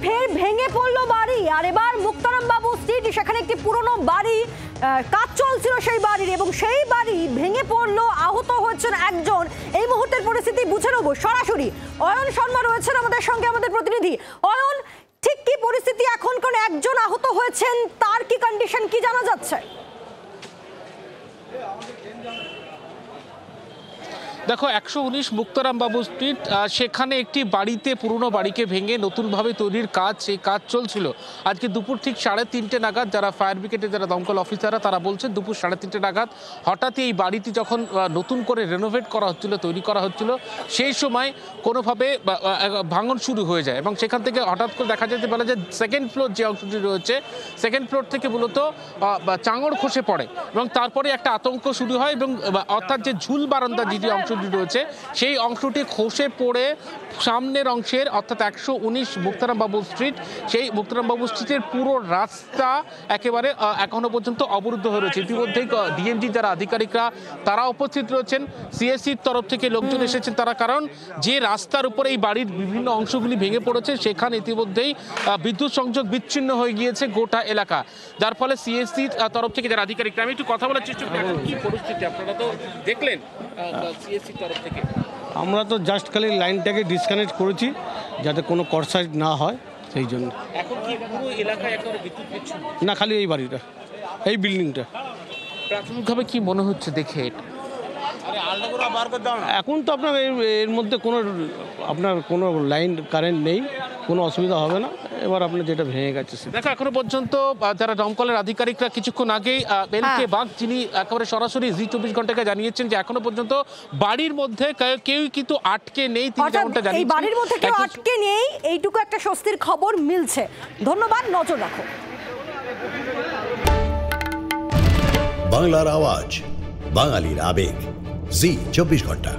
ফের ভেঙে পড়লো বাড়ি। আর এবার মুক্তারাম বাবু স্ট্রিট, সেখানে একটি পুরনো বাড়ি, কাজ চলছিল সেই বাড়ির, এবং সেই বাড়ি ভেঙে পড়লো, আহত হয়েছেন একজন। এই মুহূর্তের পরিস্থিতি বুঝে নেবো সরাসরি। অয়ন শর্মা রয়েছেন আমাদের সঙ্গে, আমাদের প্রতিনিধি। অয়ন, ঠিক কি পরিস্থিতি এখন? কোন একজন আহত হয়েছেন, তার কি কন্ডিশন, কি জানা যাচ্ছে? দেখো, 119 মুক্তারাম বাবু স্ট্রিট, সেখানে একটি বাড়িতে, পুরনো বাড়িকে ভেঙে নতুনভাবে তৈরির কাজ, সেই কাজ চলছিল। আজকে দুপুর ঠিক 3:30 নাগাদ যারা ফায়ার ব্রিগেডের যারা দমকল অফিসাররা তারা বলছেন দুপুর 3:30 নাগাদ হঠাৎই এই বাড়িটি যখন নতুন করে রেনোভেট করা হচ্ছিল, তৈরি করা হচ্ছিল, সেই সময় কোনোভাবে ভাঙন শুরু হয়ে যায় এবং সেখান থেকে হঠাৎ করে দেখা যেতে পারে যে সেকেন্ড ফ্লোর যে অংশটি রয়েছে, সেকেন্ড ফ্লোর থেকে মূলত চাঙড় খসে পড়ে এবং তারপরে একটা আতঙ্ক শুরু হয় এবং অর্থাৎ যে ঝুল বারান্দা যে অংশ রয়েছে সেই অংশটি খসে পড়ে সামনের অংশের, অর্থাৎ 119 মুক্তারাম বাবু স্ট্রিট, সেই মুক্তারাম বাবু স্ট্রিটের পুরো রাস্তা একেবারে এখনো পর্যন্ত অবরুদ্ধ হয়ে রয়েছে। ইতিমধ্যেই ডিএমজি যারা আধিকারিকরা তারা উপস্থিত রয়েছেন, সিএসসির তরফ থেকে লোকজন এসেছেন তারা, কারণ যে রাস্তার উপরে এই বাড়ির বিভিন্ন অংশগুলি ভেঙে পড়েছে সেখানে ইতিমধ্যেই বিদ্যুৎ সংযোগ বিচ্ছিন্ন হয়ে গিয়েছে গোটা এলাকা, যার ফলে সিএসসির তরফ থেকে যারা আধিকারিকরা, আমি একটু কথা বলার চেষ্টা করি। কি পরিস্থিতি আপনারা তো দেখলেন সিএসসির তরফ থেকে? আমরা তো জাস্ট খালি লাইনটাকে ডিসকানেক্ট করেছি যাতে কোনো কর্সাইট না হয়, সেই জন্য। এখন কি পুরো এলাকায় একেবারে বিদ্যুৎ বিচ্ছিন্ন? না, খালি এই বাড়িটা, এই বিল্ডিংটা। প্রাথমিকভাবে কি মনে হচ্ছে দেখে? এখন তো আপনার এর মধ্যে কোনো লাইন কারেন্ট নেই, কোনো অসুবিধা হবে না। এবার আপনার যেটা ভেঙে গেছে দেখো, এখনো পর্যন্ত যারা দমকলের আধিকারিকরা কিছুক্ষণ আগেই এলকে বাগ যিনি একেবারে সরাসরি জি24 ঘন্টাকে জানিয়েছেন যে এখনো পর্যন্ত বাড়ির মধ্যে কেউ কিন্তু আটকে নেই, তিনি যেমনটা জানিয়েছেন। এই বাড়ির মধ্যে কেউ আটকে নেই, এইটুকু একটা স্বস্তির খবর মিলছে। ধন্যবাদ, নজর রাখো। বাংলার আওয়াজ, বাঙালির আবেগ, জি24 ঘন্টা।